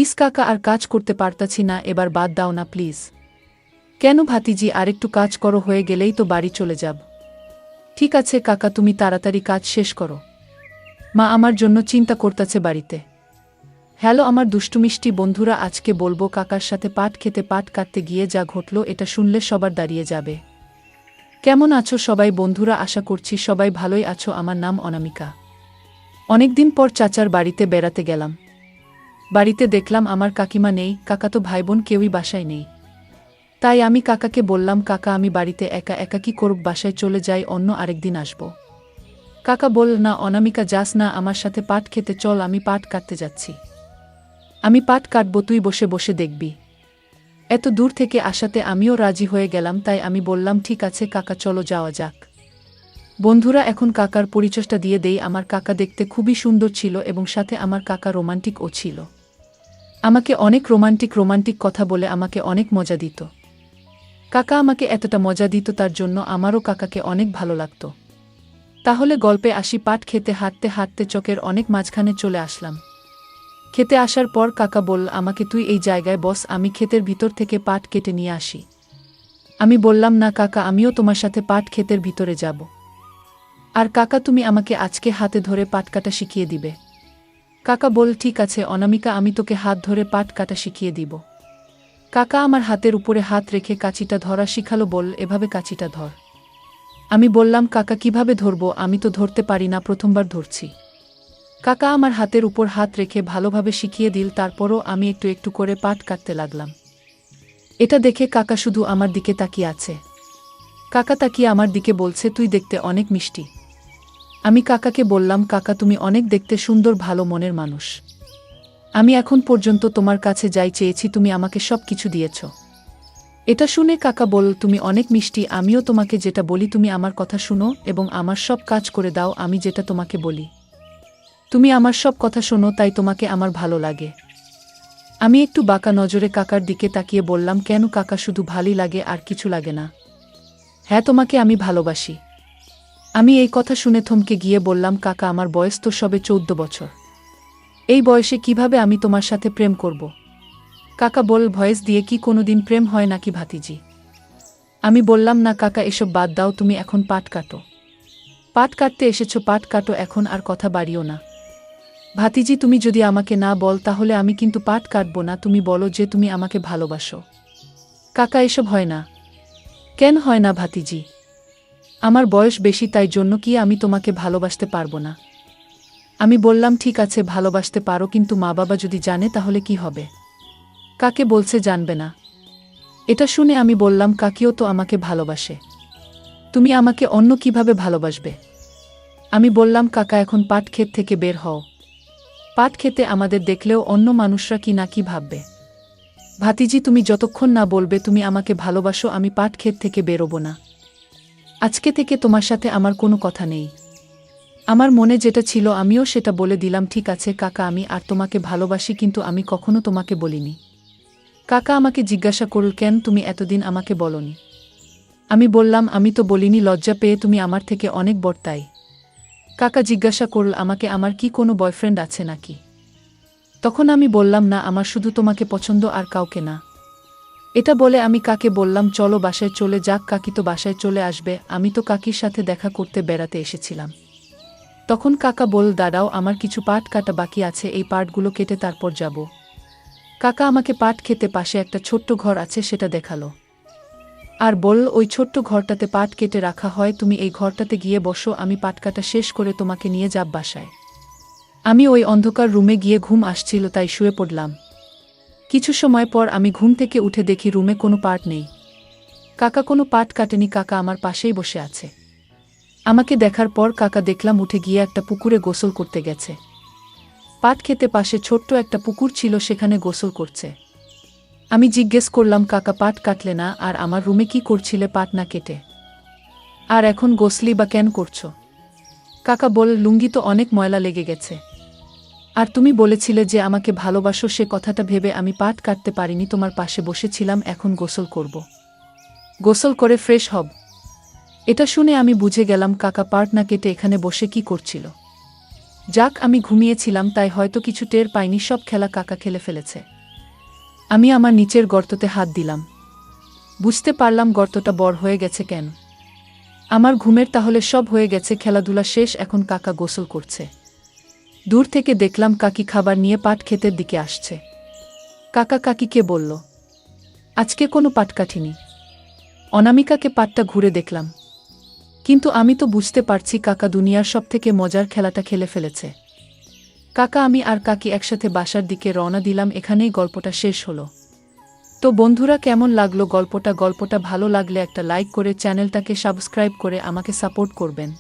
ইস কাকা আর কাজ করতে পারতাছি না, এবার বাদ দাও না প্লিজ। কেন ভাতিজি, আরেকটু কাজ করো, হয়ে গেলেই তো বাড়ি চলে যাব। ঠিক আছে কাকা, তুমি তাড়াতাড়ি কাজ শেষ করো। মা আমার জন্য চিন্তা করতেছে বাড়িতে। হ্যালো আমার দুষ্টুমিষ্টি বন্ধুরা, আজকে বলবো কাকার সাথে পাট খেতে পাট কাটতে গিয়ে যা ঘটলো, এটা শুনলে সবার দাঁড়িয়ে যাবে। কেমন আছো সবাই বন্ধুরা? আশা করছি সবাই ভালোই আছো। আমার নাম অনামিকা। অনেকদিন পর চাচার বাড়িতে বেড়াতে গেলাম। বাড়িতে দেখলাম আমার কাকিমা নেই, কাকাতো ভাই বোন কেউই বাসায় নেই। তাই আমি কাকাকে বললাম, কাকা আমি বাড়িতে একা একা কি করব, বাসায় চলে যাই, অন্য আরেকদিন আসব। কাকা বল, না অনামিকা যাস না, আমার সাথে পাট খেতে চল, আমি পাট কাটতে যাচ্ছি। আমি পাট কাটবো, তুই বসে বসে দেখবি। এত দূর থেকে আসাতে আমিও রাজি হয়ে গেলাম, তাই আমি বললাম ঠিক আছে কাকা, চলো যাওয়া যাক। বন্ধুরা এখন কাকার পরিচয়টা দিয়ে দেই। আমার কাকা দেখতে খুবই সুন্দর ছিল এবং সাথে আমার কাকা রোমান্টিকও ছিল। আমাকে অনেক রোমান্টিক কথা বলে আমাকে অনেক মজা দিত। কাকা আমাকে এতটা মজা দিত, তার জন্য আমারও কাকাকে অনেক ভালো লাগত। তাহলে গল্পে আসি। পাট খেতে হাঁটতে হাঁটতে চকের অনেক মাঝখানে চলে আসলাম। খেতে আসার পর কাকা বলল আমাকে, তুই এই জায়গায় বস, আমি ক্ষেতের ভিতর থেকে পাট কেটে নিয়ে আসি। আমি বললাম, না কাকা, আমিও তোমার সাথে পাট ক্ষেতের ভিতরে যাব। আর কাকা তুমি আমাকে আজকে হাতে ধরে পাট কাটা শিখিয়ে দিবে। কাকা বল, ঠিক আছে অনামিকা, আমি তোকে হাত ধরে পাট কাটা শিখিয়ে দিব। কাকা আমার হাতের উপরে হাত রেখে কাঁচিটা ধরা শিখালো, বল এভাবে কাঁচিটা ধর। আমি বললাম, কাকা কিভাবে ধরবো, আমি তো ধরতে পারি না, প্রথমবার ধরছি। কাকা আমার হাতের উপর হাত রেখে ভালোভাবে শিখিয়ে দিল, তারপরও আমি একটু একটু করে পাট কাটতে লাগলাম। এটা দেখে কাকা শুধু আমার দিকে তাকিয়ে আছে। কাকা তাকিয়ে আমার দিকে বলছে, তুই দেখতে অনেক মিষ্টি। আমি কাকাকে বললাম, কাকা তুমি অনেক দেখতে সুন্দর, ভালো মনের মানুষ। আমি এখন পর্যন্ত তোমার কাছে যাই চেয়েছি, তুমি আমাকে সব কিছু দিয়েছ। এটা শুনে কাকা বলল, তুমি অনেক মিষ্টি, আমিও তোমাকে যেটা বলি তুমি আমার কথা শুনো এবং আমার সব কাজ করে দাও, আমি যেটা তোমাকে বলি। তুমি আমার সব কথা শোনো, তাই তোমাকে আমার ভালো লাগে। আমি একটু বাঁকা নজরে কাকার দিকে তাকিয়ে বললাম, কেন কাকা, শুধু ভালোই লাগে আর কিছু লাগে না? হ্যাঁ, তোমাকে আমি ভালোবাসি। আমি এই কথা শুনে থমকে গিয়ে বললাম, কাকা আমার বয়স তো সবে 14 বছর। এই বয়সে কিভাবে আমি তোমার সাথে প্রেম করব? কাকা বল, ভয়েস দিয়ে কি কোনোদিন প্রেম হয় নাকি ভাতিজি? আমি বললাম, না কাকা, এসব বাদ দাও, তুমি এখন পাট কাটো। পাট কাটতে এসেছো, পাট কাটো এখন, আর কথা বাড়িও না। ভাতিজি তুমি যদি আমাকে না বল তাহলে আমি কিন্তু পাট কাটবো না, তুমি বলো যে তুমি আমাকে ভালোবাসো। কাকা এসব হয় না। কেন হয় না ভাতিজি? আমার বয়স বেশি, তাই জন্য কি আমি তোমাকে ভালোবাসতে পারবো না? আমি বললাম, ঠিক আছে ভালোবাসতে পারো, কিন্তু মা বাবা যদি জানে তাহলে কি হবে? কাকে বলছে জানবে না? এটা শুনে আমি বললাম, কাকিও তো আমাকে ভালোবাসে, তুমি আমাকে অন্য কিভাবে ভালোবাসবে? আমি বললাম, কাকা এখন পাট ক্ষেত থেকে বের হও। পাট খেতে আমাদের দেখলেও অন্য মানুষরা কি না কি ভাববে। ভাতিজি তুমি যতক্ষণ না বলবে তুমি আমাকে ভালোবাসো, আমি পাট ক্ষেত থেকে বেরোবো না। আজকে থেকে তোমার সাথে আমার কোনো কথা নেই। আমার মনে যেটা ছিল আমিও সেটা বলে দিলাম, ঠিক আছে কাকা, আমি আর তোমাকে ভালোবাসি, কিন্তু আমি কখনো তোমাকে বলিনি। কাকা আমাকে জিজ্ঞাসা করল, কেন তুমি এতদিন আমাকে বলনি? আমি বললাম, আমি তো বলিনি, লজ্জা পেয়ে তুমি আমার থেকে অনেক বড় তাই। কাকা জিজ্ঞাসা করল আমাকে, আমার কি কোনো বয়ফ্রেন্ড আছে নাকি? তখন আমি বললাম, না, আমার শুধু তোমাকে পছন্দ, আর কাউকে না। এটা বলে আমি কাকে বললাম, চলো বাসায় চলে যাক, কাকি তো বাসায় চলে আসবে, আমি তো কাকির সাথে দেখা করতে বেড়াতে এসেছিলাম। তখন কাকা বল, দাঁড়াও, আমার কিছু পাট কাটা বাকি আছে, এই পাটগুলো কেটে তারপর যাব। কাকা আমাকে পাট খেতে পাশে একটা ছোট্ট ঘর আছে সেটা দেখালো, আর বলল, ওই ছোট্ট ঘরটাতে পাট কেটে রাখা হয়, তুমি এই ঘরটাতে গিয়ে বসো, আমি পাট কাটা শেষ করে তোমাকে নিয়ে যাব বাসায়। আমি ওই অন্ধকার রুমে গিয়ে ঘুম আসছিল, তাই শুয়ে পড়লাম। কিছু সময় পর আমি ঘুম থেকে উঠে দেখি রুমে কোনো পাট নেই। কাকা কোনো পাট কাটেনি, কাকা আমার পাশেই বসে আছে। আমাকে দেখার পর কাকা দেখলাম উঠে গিয়ে একটা পুকুরে গোসল করতে গেছে। পাট খেতে পাশে ছোট্ট একটা পুকুর ছিল, সেখানে গোসল করছে। আমি জিজ্ঞেস করলাম, কাকা পাট কাটলে না, আর আমার রুমে কি করছিলে পাট না কেটে? আর এখন গোসলি বা কেন করছো? কাকা বল, লুঙ্গি তো অনেক ময়লা লেগে গেছে। আর তুমি বলেছিলে যে আমাকে ভালোবাসো, সে কথাটা ভেবে আমি পাট কাটতে পারিনি, তোমার পাশে বসেছিলাম, এখন গোসল করব। গোসল করে ফ্রেশ হব। এটা শুনে আমি বুঝে গেলাম কাকা পাট না কেটে এখানে বসে কি করছিল। যাক, আমি ঘুমিয়েছিলাম তাই হয়তো কিছু টের পাইনি, সব খেলা কাকা খেলে ফেলেছে। আমি আমার নিচের গর্ততে হাত দিলাম। বুঝতে পারলাম গর্তটা বড় হয়ে গেছে কেন। আমার ঘুমের তাহলে সব হয়ে গেছে, খেলাধুলা শেষ, এখন কাকা গোসল করছে। দূর থেকে দেখলাম কাকি খাবার নিয়ে পাট ক্ষেতের দিকে আসছে। কাকা কাকিকে বলল, আজকে কোনো পাট কাটিনি। অনামিকাকে পাটটা ঘুরে দেখলাম, কিন্তু আমি তো বুঝতে পারছি কাকা দুনিয়ার সবথেকে মজার খেলাটা খেলে ফেলেছে। কাকা, আমি আর কাকি একসাথে বাসার দিকে রওনা দিলাম। এখানেই গল্পটা শেষ হলো। তো বন্ধুরা, কেমন লাগলো গল্পটা? গল্পটা ভালো লাগলে একটা লাইক করে চ্যানেলটাকে সাবস্ক্রাইব করে আমাকে সাপোর্ট করবেন।